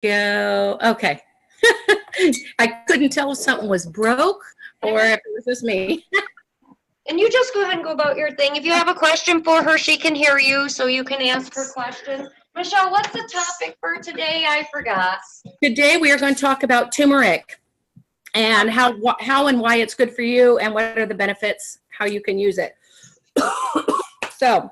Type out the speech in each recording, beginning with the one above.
go. Okay. I couldn't tell if something was broke or if it was just me. And you just go ahead and go about your thing. If you have a question for her, she can hear you, so you can ask her questions. Michelle, what's the topic for today? I forgot. Today we are going to talk about turmeric and how and why it's good for you and what are the benefits, how you can use it. So,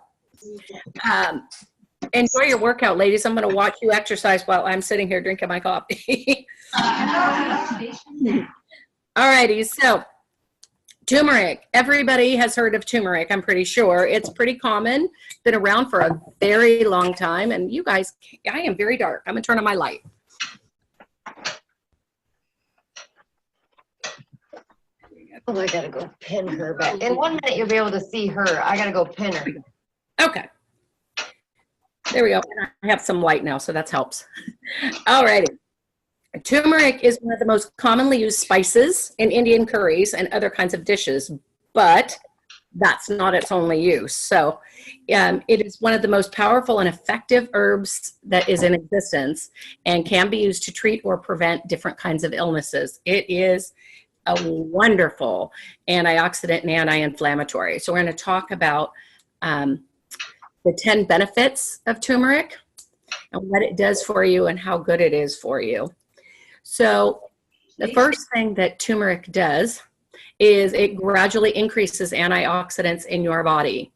enjoy your workout, ladies. I'm going to watch you exercise while I'm sitting here drinking my coffee. All righty, so turmeric. Everybody has heard of turmeric, I'm pretty sure. It's pretty common, been around for a very long time. And you guys, I am very dark. I'm going to turn on my light. Oh, I got to go pin her back. In 1 minute, you'll be able to see her. I got to go pin her. Okay. There we go. I have some light now, so that helps. All righty. Turmeric is one of the most commonly used spices in Indian curries and other kinds of dishes, but that's not its only use. So it is one of the most powerful and effective herbs that is in existence and can be used to treat or prevent different kinds of illnesses. It is a wonderful antioxidant and anti-inflammatory. So we're going to talk about the 10 benefits of turmeric and what it does for you and how good it is for you. So the first thing that turmeric does is it gradually increases antioxidants in your body.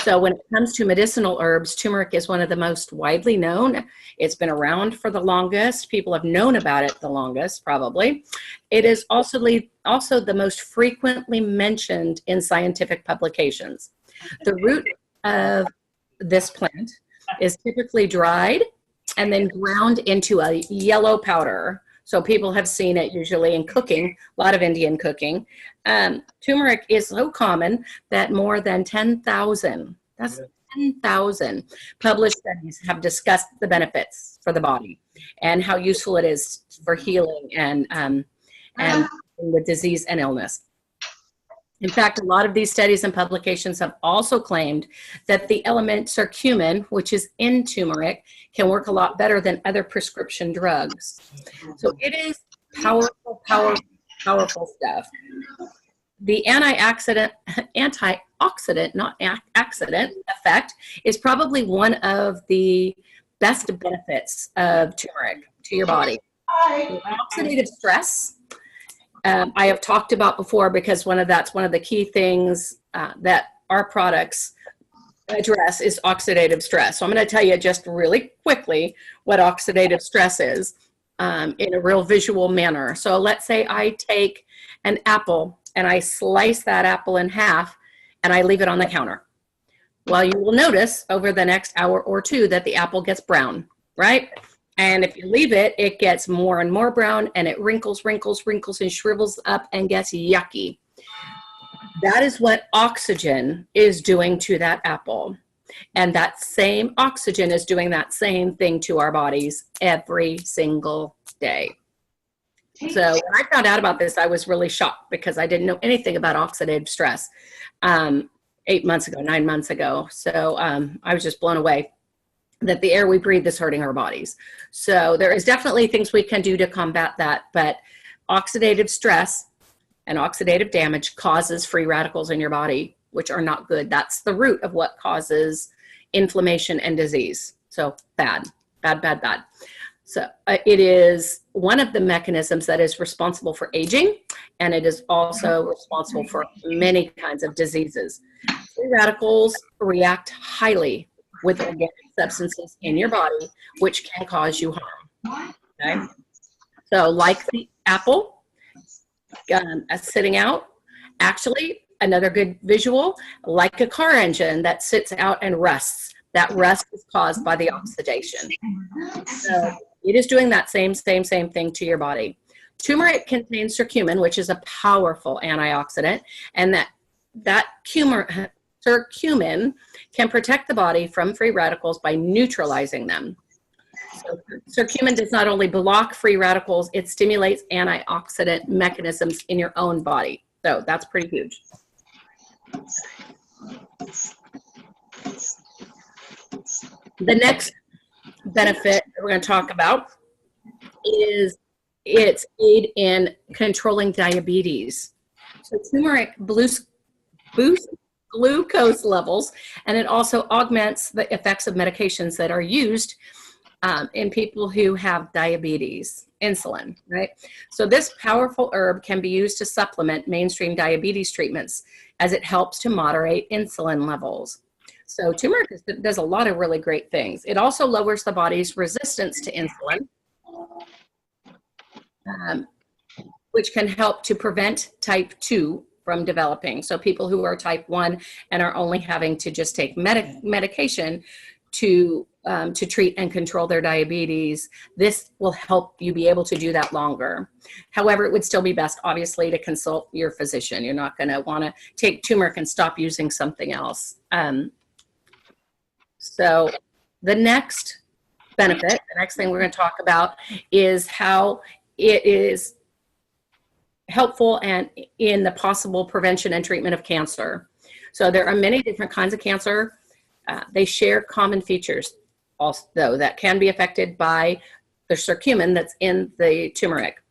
So when it comes to medicinal herbs, turmeric is one of the most widely known. It's been around for the longest. People have known about it the longest, probably. It is also the most frequently mentioned in scientific publications. The root of this plant is typically dried and then ground into a yellow powder. So people have seen it usually in cooking, a lot of Indian cooking. Turmeric is so common that more than 10,000, that's 10,000 published studies have discussed the benefits for the body and how useful it is for healing and with disease and illness. In fact, a lot of these studies and publications have also claimed that the element curcumin, which is in turmeric, can work a lot better than other prescription drugs. So it is powerful, powerful stuff. The antioxidant, not accident effect is probably one of the best benefits of turmeric to your body. Oxidative stress, I have talked about before because that's one of the key things that our products address is oxidative stress. So I'm going to tell you just really quickly what oxidative stress is in a real visual manner. So let's say I take an apple and I slice that apple in half and I leave it on the counter. Well, you will notice over the next hour or two that the apple gets brown, right? And if you leave it, it gets more and more brown and it wrinkles and shrivels up and gets yucky. That is what oxygen is doing to that apple. And that same oxygen is doing that same thing to our bodies every single day. So when I found out about this, I was really shocked because I didn't know anything about oxidative stress 9 months ago. So I was just blown away that the air we breathe is hurting our bodies. So there is definitely things we can do to combat that, but oxidative stress and oxidative damage causes free radicals in your body, which are not good. That's the root of what causes inflammation and disease. So bad. So it is one of the mechanisms that is responsible for aging, and it is also responsible for many kinds of diseases. Free radicals react highly with organic substances in your body, which can cause you harm. Okay? So like the apple sitting out, actually another good visual, like a car engine that sits out and rusts. That rust is caused by the oxidation. So it is doing that same thing to your body. Turmeric contains curcumin, which is a powerful antioxidant, and that curcumin can protect the body from free radicals by neutralizing them. So curcumin does not only block free radicals, it stimulates antioxidant mechanisms in your own body. So that's pretty huge. The next benefit we're going to talk about is its aid in controlling diabetes. So turmeric boosts glucose levels, and it also augments the effects of medications that are used in people who have diabetes, insulin, right? So this powerful herb can be used to supplement mainstream diabetes treatments as it helps to moderate insulin levels. So turmeric does a lot of really great things. It also lowers the body's resistance to insulin, which can help to prevent type 2 from developing. So people who are type 1 and are only having to just take medication to treat and control their diabetes, this will help you be able to do that longer. However, it would still be best, obviously, to consult your physician. You're not going to want to take turmeric and stop using something else. So the next benefit, the next thing we're going to talk about is how it is helpful and in the possible prevention and treatment of cancer. So there are many different kinds of cancer. They share common features also that can be affected by the curcumin that's in the turmeric.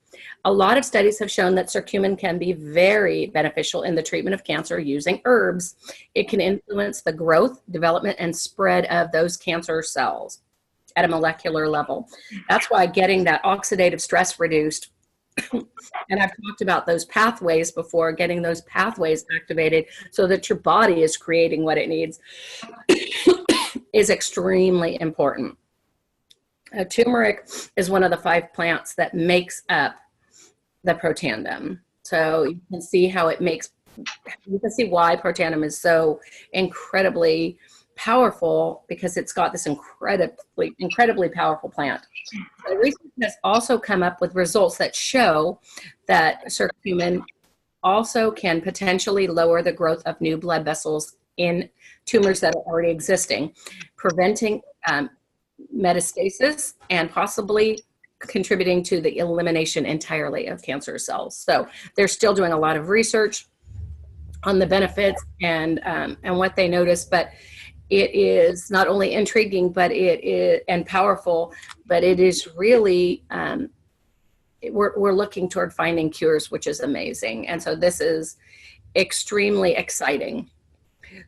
A lot of studies have shown that curcumin can be very beneficial in the treatment of cancer using herbs. It can influence the growth, development, and spread of those cancer cells at a molecular level. That's why getting that oxidative stress reduced, and I've talked about those pathways before, getting those pathways activated so that your body is creating what it needs is extremely important. Turmeric is one of the 5 plants that makes up the protandum. So you can see how it makes, you can see why protandum is so incredibly powerful, because it's got this incredibly powerful plant. So research has also come up with results that show that curcumin also can potentially lower the growth of new blood vessels in tumors that are already existing, preventing metastasis and possibly contributing to the elimination entirely of cancer cells. So they're still doing a lot of research on the benefits and what they notice, but it is not only intriguing, but it is and powerful, but it is really we're looking toward finding cures, which is amazing. And so this is extremely exciting.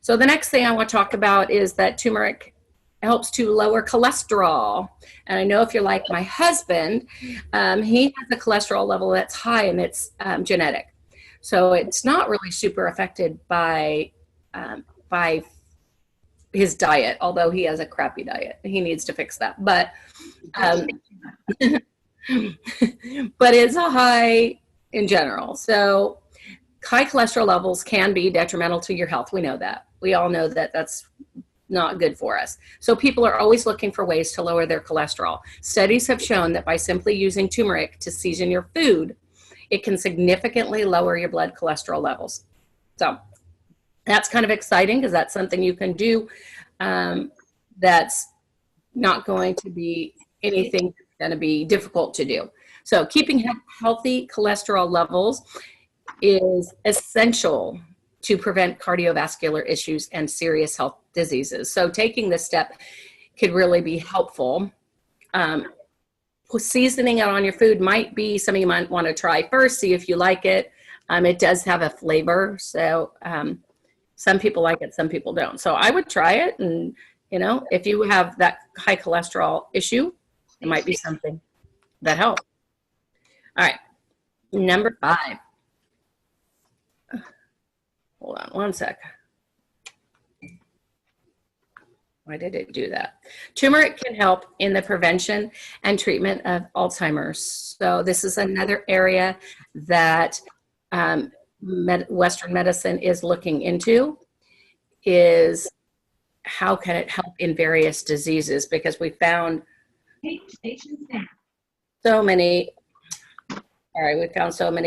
So the next thing I want to talk about is that turmeric helps to lower cholesterol. And I know if you're like my husband, he has a cholesterol level that's high, and it's genetic. So it's not really super affected by his diet, although he has a crappy diet. He needs to fix that. But but it's a high in general. So high cholesterol levels can be detrimental to your health. We know that. We all know that that's not good for us. So people are always looking for ways to lower their cholesterol. Studies have shown that by simply using turmeric to season your food, it can significantly lower your blood cholesterol levels. So that's kind of exciting, because that's something you can do that's not going to be anything that's going to be difficult to do. So keeping healthy cholesterol levels is essential to prevent cardiovascular issues and serious health diseases. So taking this step could really be helpful. Seasoning it on your food might be something you might want to try first, see if you like it. It does have a flavor, so some people like it, some people don't. So I would try it, and if you have that high cholesterol issue, it might be something that helps. All right, number 5. Hold on one sec. Why did it do that? Turmeric can help in the prevention and treatment of Alzheimer's. So this is another area that Western medicine is looking into, is how can it help in various diseases, because we found so many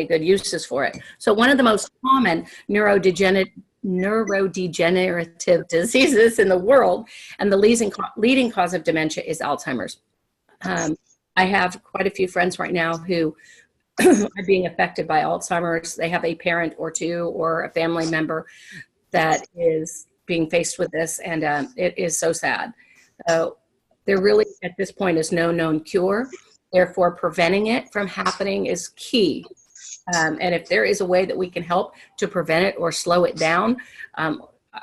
good uses for it. So one of the most common neurodegenerative diseases in the world, and the leading cause of dementia, is Alzheimer's. I have quite a few friends right now who are being affected by Alzheimer's. They have a parent or two or a family member that is being faced with this, and it is so sad. So there really, at this point, is no known cure. Therefore, preventing it from happening is key. And if there is a way that we can help to prevent it or slow it down,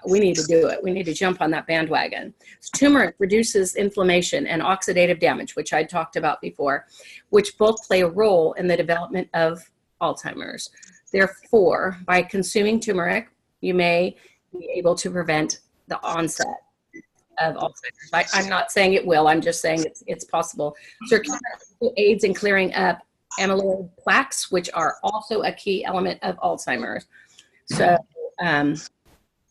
we need to do it. We need to jump on that bandwagon. So turmeric reduces inflammation and oxidative damage, which I talked about before, which both play a role in the development of Alzheimer's. Therefore, by consuming turmeric, you may be able to prevent the onset of Alzheimer's. I'm not saying it will, I'm just saying it's possible. Turmeric aids in clearing up amyloid plaques, which are also a key element of Alzheimer's. So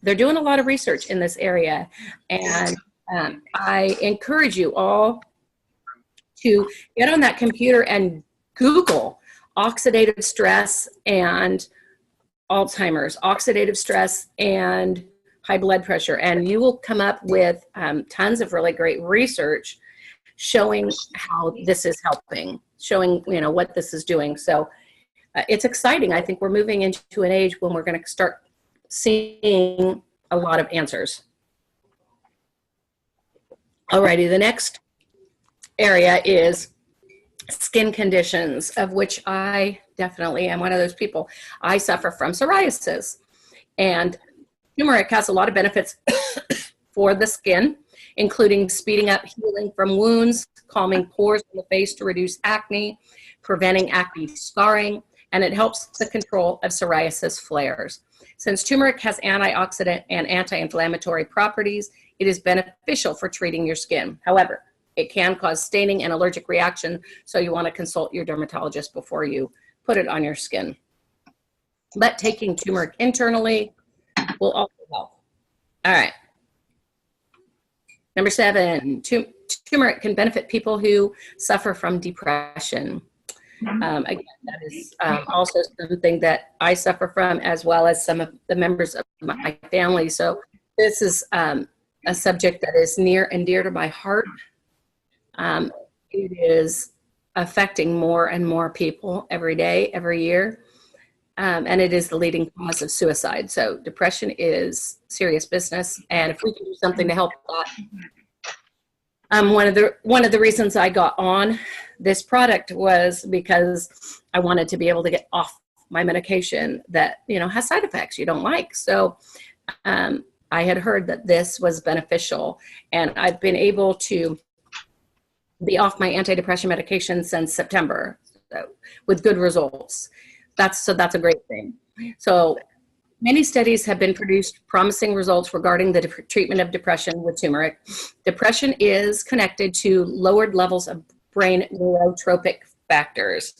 they're doing a lot of research in this area, and I encourage you all to get on that computer and Google oxidative stress and Alzheimer's, oxidative stress and high blood pressure, and you will come up with tons of really great research showing how this is helping, showing what this is doing. So it's exciting. I think we're moving into an age when we're going to start seeing a lot of answers. Alrighty, the next area is skin conditions, of which I definitely am one of those people. I suffer from psoriasis, and turmeric has a lot of benefits for the skin, including speeding up healing from wounds, calming pores in the face to reduce acne, preventing acne scarring, and it helps the control of psoriasis flares. Since turmeric has antioxidant and anti-inflammatory properties, it is beneficial for treating your skin. However, it can cause staining and allergic reaction, so you want to consult your dermatologist before you put it on your skin. But taking turmeric internally will also help. All right. Number 7, turmeric can benefit people who suffer from depression. Again, that is also something that I suffer from, as well as some of the members of my family. So this is a subject that is near and dear to my heart. It is affecting more and more people every day, every year, and it is the leading cause of suicide. So depression is serious business, and if we can do something to help that, one of the reasons I got on this product was because I wanted to be able to get off my medication that has side effects you don't like. So I had heard that this was beneficial, and I've been able to be off my antidepressant medication since September, so, with good results. That's a great thing. So many studies have been produced promising results regarding the treatment of depression with turmeric. Depression is connected to lowered levels of brain neurotropic factors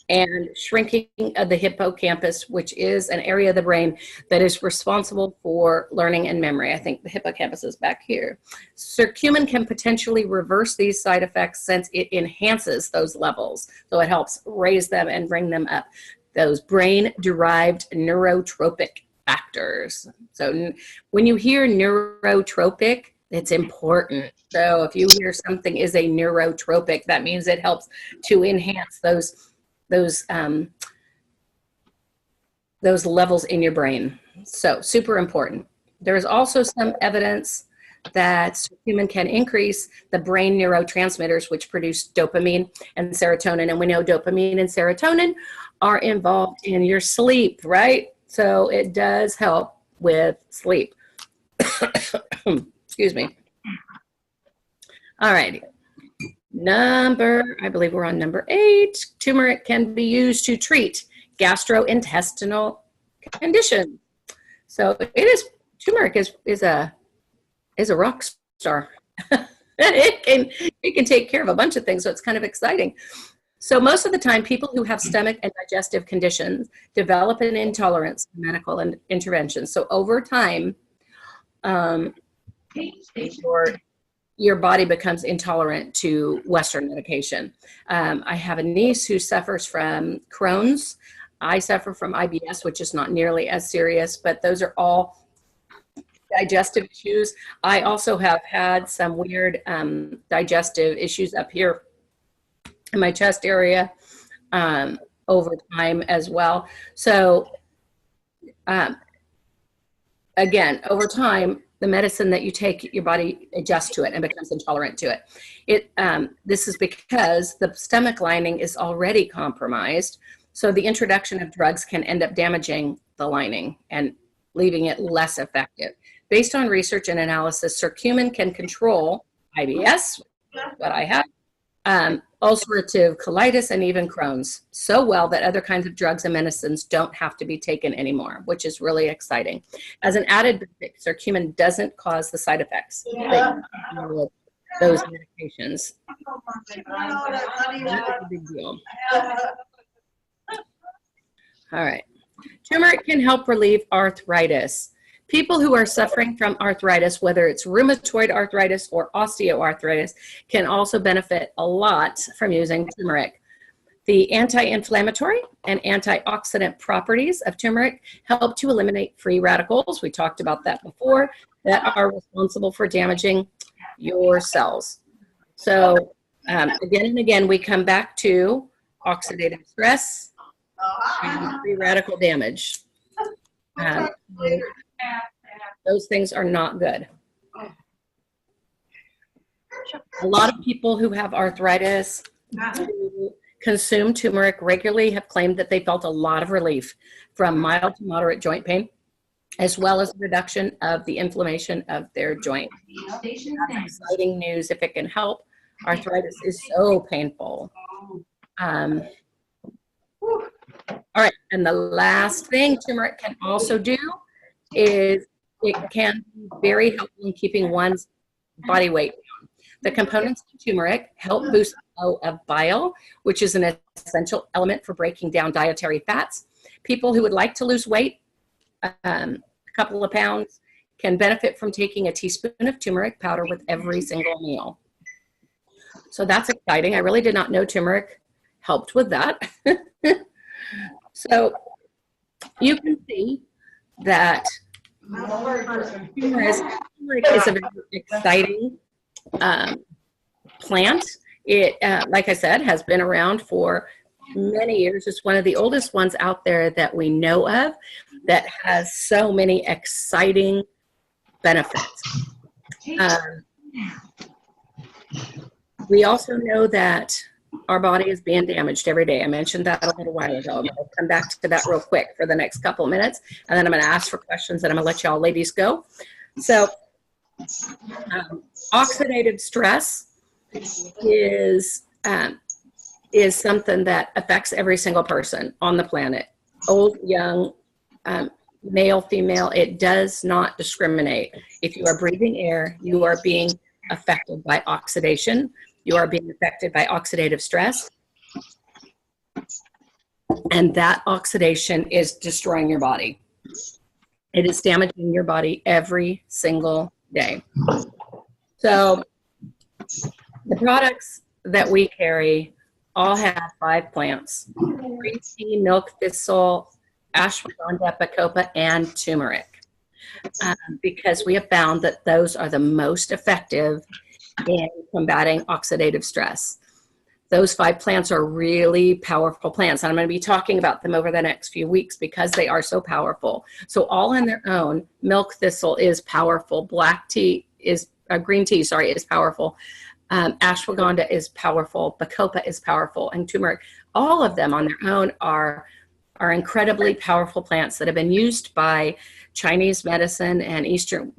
and shrinking of the hippocampus, which is an area of the brain that is responsible for learning and memory. I think the hippocampus is back here. Curcumin can potentially reverse these side effects since it enhances those levels. So it helps raise them and bring them up. Those brain-derived neurotropic factors. So when you hear neurotropic, it's important. So if you hear something is a neurotropic, that means it helps to enhance those levels in your brain. So super important. There is also some evidence that curcumin can increase the brain neurotransmitters, which produce dopamine and serotonin. And we know dopamine and serotonin are involved in your sleep, right? So it does help with sleep. Excuse me. All righty. I believe we're on number 8. Turmeric can be used to treat gastrointestinal conditions. So turmeric is a rock star. it can take care of a bunch of things, so it's kind of exciting. So most of the time, people who have stomach and digestive conditions develop an intolerance to medical interventions. So over time, your body becomes intolerant to Western medication. I have a niece who suffers from Crohn's. I suffer from IBS, which is not nearly as serious, but those are all digestive issues. I also have had some weird digestive issues up here in my chest area over time as well. So again, over time, the medicine that you take, your body adjusts to it and becomes intolerant to it. This is because the stomach lining is already compromised. So the introduction of drugs can end up damaging the lining and leaving it less effective. Based on research and analysis, curcumin can control IBS, what I have, ulcerative colitis, and even Crohn's so well that other kinds of drugs and medicines don't have to be taken anymore, which is really exciting. As an added benefit, curcumin doesn't cause the side effects that with those medications. That's a big deal. All right. Turmeric can help relieve arthritis. People who are suffering from arthritis, whether it's rheumatoid arthritis or osteoarthritis, can also benefit a lot from using turmeric. The anti-inflammatory and antioxidant properties of turmeric help to eliminate free radicals. We talked about that before, that are responsible for damaging your cells. So again and again, we come back to oxidative stress and free radical damage. Those things are not good. A lot of people who have arthritis who consume turmeric regularly have claimed that they felt a lot of relief from mild to moderate joint pain, as well as reduction of the inflammation of their joint. That's exciting news if it can help. Arthritis is so painful. All right, and the last thing turmeric can also do is it can be very helpful in keeping one's body weight down. The components of turmeric help boost the flow of bile, which is an essential element for breaking down dietary fats. People who would like to lose weight, a couple of pounds, can benefit from taking a teaspoon of turmeric powder with every single meal. So that's exciting. I really did not know turmeric helped with that. So you can see that turmeric is a very exciting plant. It, like I said, has been around for many years. It's one of the oldest ones out there that we know of that has so many exciting benefits. We also know that our body is being damaged every day. I mentioned that a little while ago. I'm going to come back to that real quick for the next couple of minutes, and then I'm going to ask for questions, and I'm going to let y'all ladies go. So oxidative stress is something that affects every single person on the planet, old, young, male, female. It does not discriminate. If you are breathing air, you are being affected by oxidation. You are being affected by oxidative stress. And that oxidation is destroying your body. It is damaging your body every single day. So the products that we carry all have 5 plants: green tea, milk thistle, ashwagandha, bacopa, and turmeric. Because we have found that those are the most effective in combating oxidative stress. Those 5 plants are really powerful plants. And I'm going to be talking about them over the next few weeks because they are so powerful. So all on their own, milk thistle is powerful. Black tea is, green tea, sorry, is powerful. Ashwagandha is powerful. Bacopa is powerful. And turmeric, all of them on their own are incredibly powerful plants that have been used by Chinese medicine and Eastern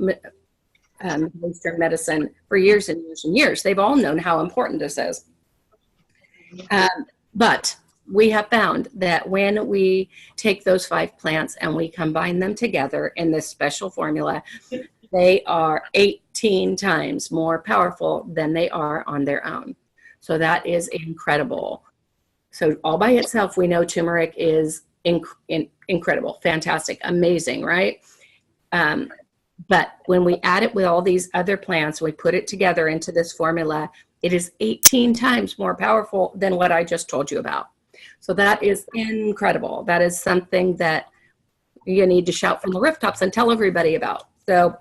medicine for years and years and years. They've all known how important this is. But we have found that when we take those 5 plants and we combine them together in this special formula, they are 18 times more powerful than they are on their own. So that is incredible. So all by itself, we know turmeric is incredible, fantastic, amazing, right? But when we add it with all these other plants, we put it together into this formula, it is 18 times more powerful than what I just told you about. So that is incredible. That is something that you need to shout from the rooftops and tell everybody about. So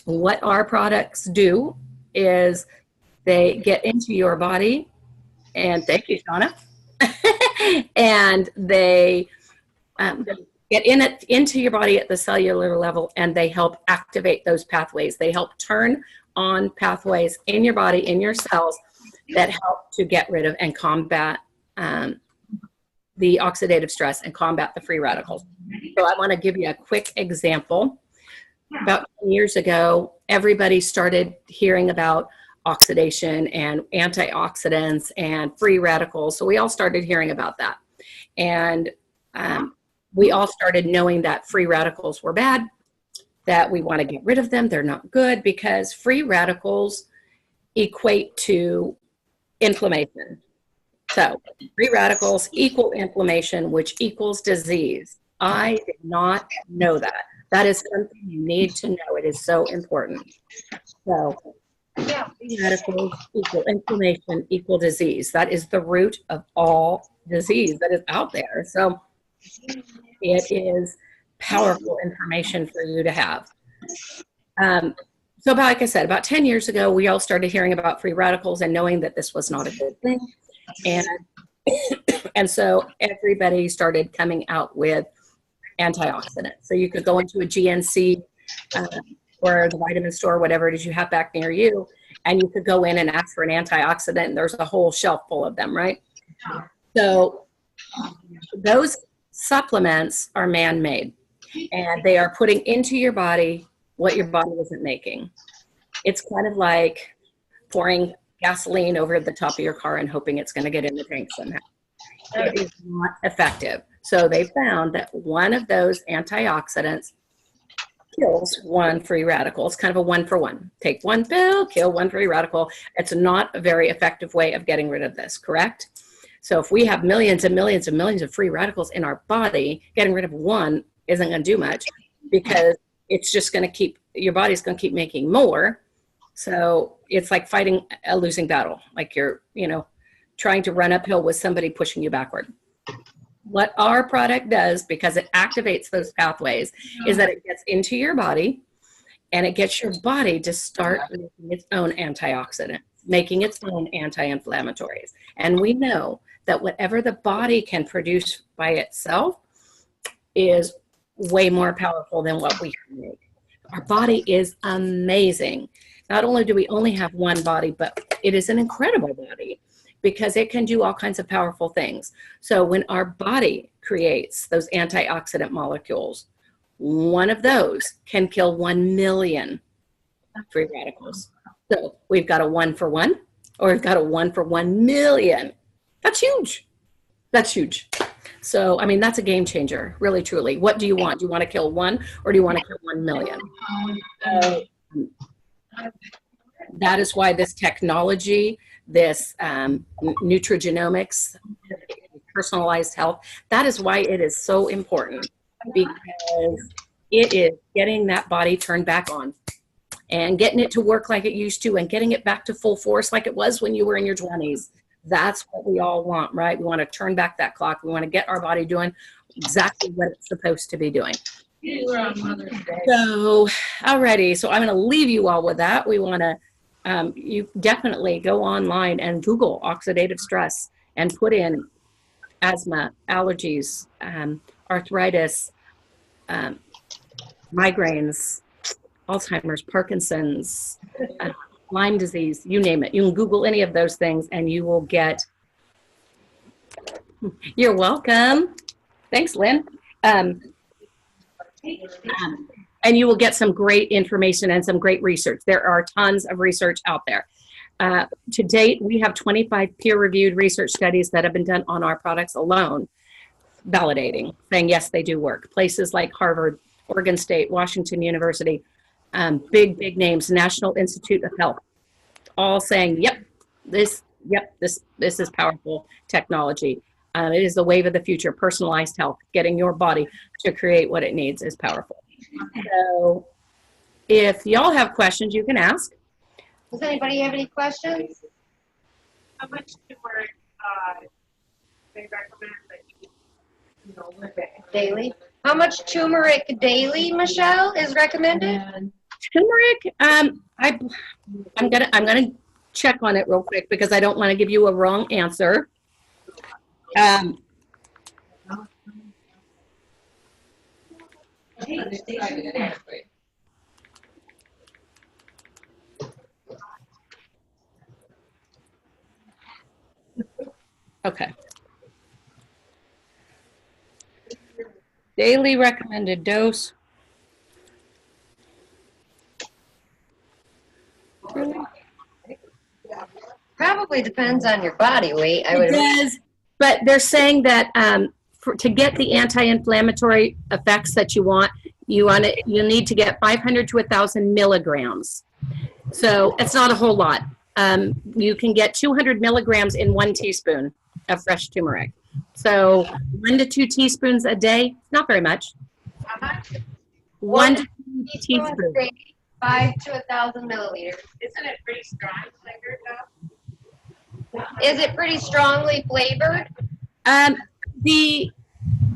what our products do is they get into your body, and thank you, Shauna, and they get in it into your body at the cellular level, and they help activate those pathways. They help turn on pathways in your body, in your cells, that help to get rid of and combat the oxidative stress and combat the free radicals. So I want to give you a quick example. About 10 years ago, everybody started hearing about oxidation and antioxidants and free radicals. So we all started hearing about that. And we all started knowing that free radicals were bad, that we want to get rid of them. They're not good because free radicals equate to inflammation. So free radicals equal inflammation, which equals disease. I did not know that. That is something you need to know. It is so important. So free radicals equal inflammation equal disease. That is the root of all disease that is out there. So it is powerful information for you to have. So like I said, about 10 years ago, we all started hearing about free radicals and knowing that this was not a good thing. And so everybody started coming out with antioxidants. So you could go into a GNC or the vitamin store, whatever it is you have back near you, and you could go in and ask for an antioxidant, and there's a whole shelf full of them, right? So those supplements are man-made, and they are putting into your body what your body isn't making. It's kind of like pouring gasoline over the top of your car and hoping it's going to get in the tank somehow. It is not effective. So they found that one of those antioxidants kills one free radical. It's kind of a 1-for-1. Take one pill, kill one free radical. It's not a very effective way of getting rid of this, correct? So if we have millions and millions and millions of free radicals in our body, getting rid of one isn't going to do much because it's just going to keep, your body's going to keep making more. So it's like fighting a losing battle, like you're, trying to run uphill with somebody pushing you backward. What our product does, because it activates those pathways, is that it gets into your body and it gets your body to start making its own antioxidants, making its own anti-inflammatories. And we know that whatever the body can produce by itself is way more powerful than what we can make. Our body is amazing. Not only do we only have one body, but it is an incredible body because it can do all kinds of powerful things. So when our body creates those antioxidant molecules, one of those can kill 1 million free radicals. So we've got a 1-for-1, or we've got a 1 for 1 million. That's huge. That's huge. So, I mean, that's a game changer, really, truly. What do you want? Do you want to kill one, or do you want to kill 1 million? That is why this technology, this nutrigenomics, personalized health, that is why it is so important, because it is getting that body turned back on and getting it to work like it used to and getting it back to full force like it was when you were in your 20s. That's what we all want, right? We want to turn back that clock. We want to get our body doing exactly what it's supposed to be doing. So, alrighty, so I'm going to leave you all with that. We want to, you definitely go online and Google oxidative stress and put in asthma, allergies, arthritis, migraines, Alzheimer's, Parkinson's, Lyme disease, you name it. You can Google any of those things and you will get, you're welcome. Thanks, Lynn. And you will get some great information and some great research. There are tons of research out there. To date, we have 25 peer-reviewed research studies that have been done on our products alone, validating, saying, yes, they do work. Places like Harvard, Oregon State, Washington University, big names, National Institute of Health, all saying, this is powerful technology. It is the wave of the future. Personalized health, getting your body to create what it needs is powerful. So if y'all have questions, you can ask. Does anybody have any questions? How much turmeric they recommend that you live at? Daily? How much turmeric daily, Michelle, is recommended? Turmeric, I'm gonna check on it real quick because I don't want to give you a wrong answer. Okay. Daily recommended dose. Probably depends on your body weight. I It would. does, but they're saying that to get the anti-inflammatory effects that you want it. You need to get 500 to 1,000 milligrams. So it's not a whole lot. You can get 200 milligrams in 1 teaspoon of fresh turmeric. So 1 to 2 teaspoons a day, not very much. How much? 1 to 2 Teaspoons a teaspoons. day, 5 to 1,000 milliliters. Isn't it pretty strong flavored though? Is it pretty strongly flavored?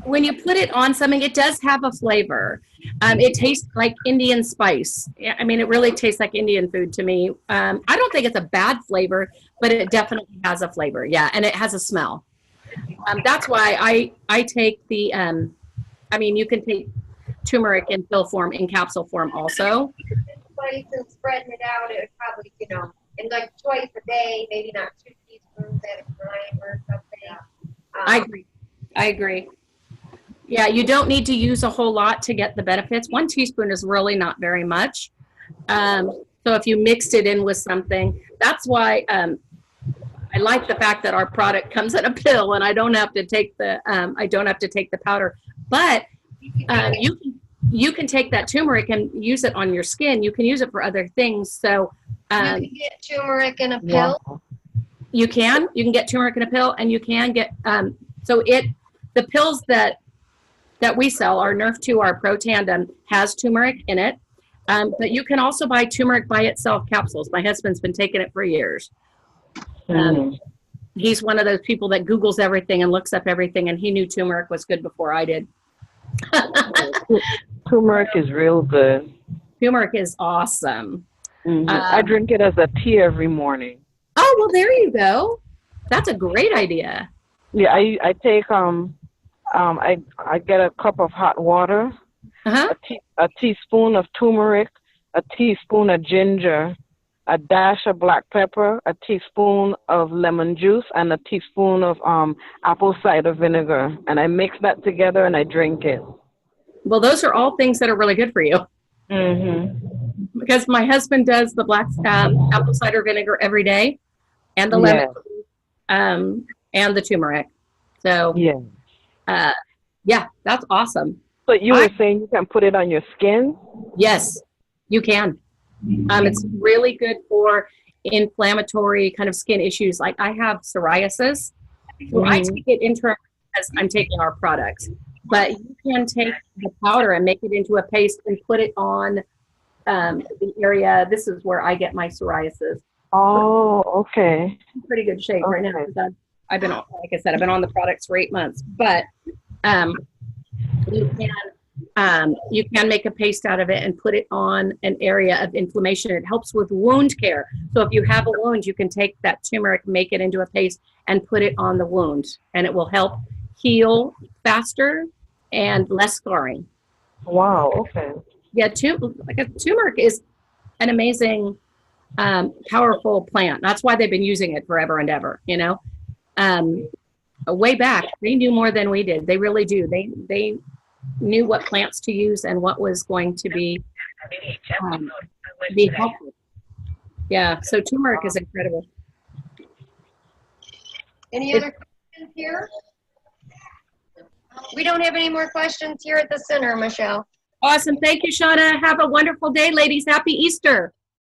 When you put it on something, it does have a flavor. It tastes like Indian spice. Yeah, I mean, it really tastes like Indian food to me. I don't think it's a bad flavor, but it definitely has a flavor. Yeah, and it has a smell. That's why I take the. I mean, you can take turmeric in pill form, in capsule form, also. Spice and spreading it out, it would probably, in like twice a day, maybe not 2 teaspoons at a time or something. I agree. Yeah, you don't need to use a whole lot to get the benefits. 1 teaspoon is really not very much. So if you mixed it in with something, that's why I like the fact that our product comes in a pill and I don't have to take the powder. But you can take that turmeric and use it on your skin. You can use it for other things. So you can get turmeric in a pill. You can get turmeric in a pill, and you can get the pills that we sell, our Nerf 2, our Pro Tandem, has turmeric in it. But you can also buy turmeric by itself capsules. My husband's been taking it for years. He's one of those people that Googles everything and looks up everything, and he knew turmeric was good before I did. Turmeric is real good. Turmeric is awesome. I drink it as a tea every morning. Oh, well, there you go. That's a great idea. Yeah, I take I get a cup of hot water, a teaspoon of turmeric, a teaspoon of ginger, a dash of black pepper, a teaspoon of lemon juice, and a teaspoon of apple cider vinegar. And I mix that together and I drink it. Well, those are all things that are really good for you. Because my husband does the black apple cider vinegar every day, and the lemon, and the turmeric. So yeah, that's awesome. But you were saying you can put it on your skin? Yes, you can. It's really good for inflammatory kind of skin issues. Like I have psoriasis, so I take it intramuscular because I'm taking our products. But you can take the powder and make it into a paste and put it on the area. This is where I get my psoriasis. Oh, okay. I'm in pretty good shape right now because I've been, like I said, I've been on the products for 8 months. But you can make a paste out of it and put it on an area of inflammation. It helps with wound care. So if you have a wound, you can take that turmeric, make it into a paste, and put it on the wound, and it will help heal faster and less scarring. Wow. Okay. Yeah, turmeric is an amazing, powerful plant. That's why they've been using it forever and ever. Way back, they knew more than we did. They really do. They knew what plants to use and what was going to be helpful. Yeah. So turmeric is incredible. Any other questions here? We don't have any more questions here at the center, Michelle. Awesome. Thank you, Shauna. Have a wonderful day, ladies. Happy Easter.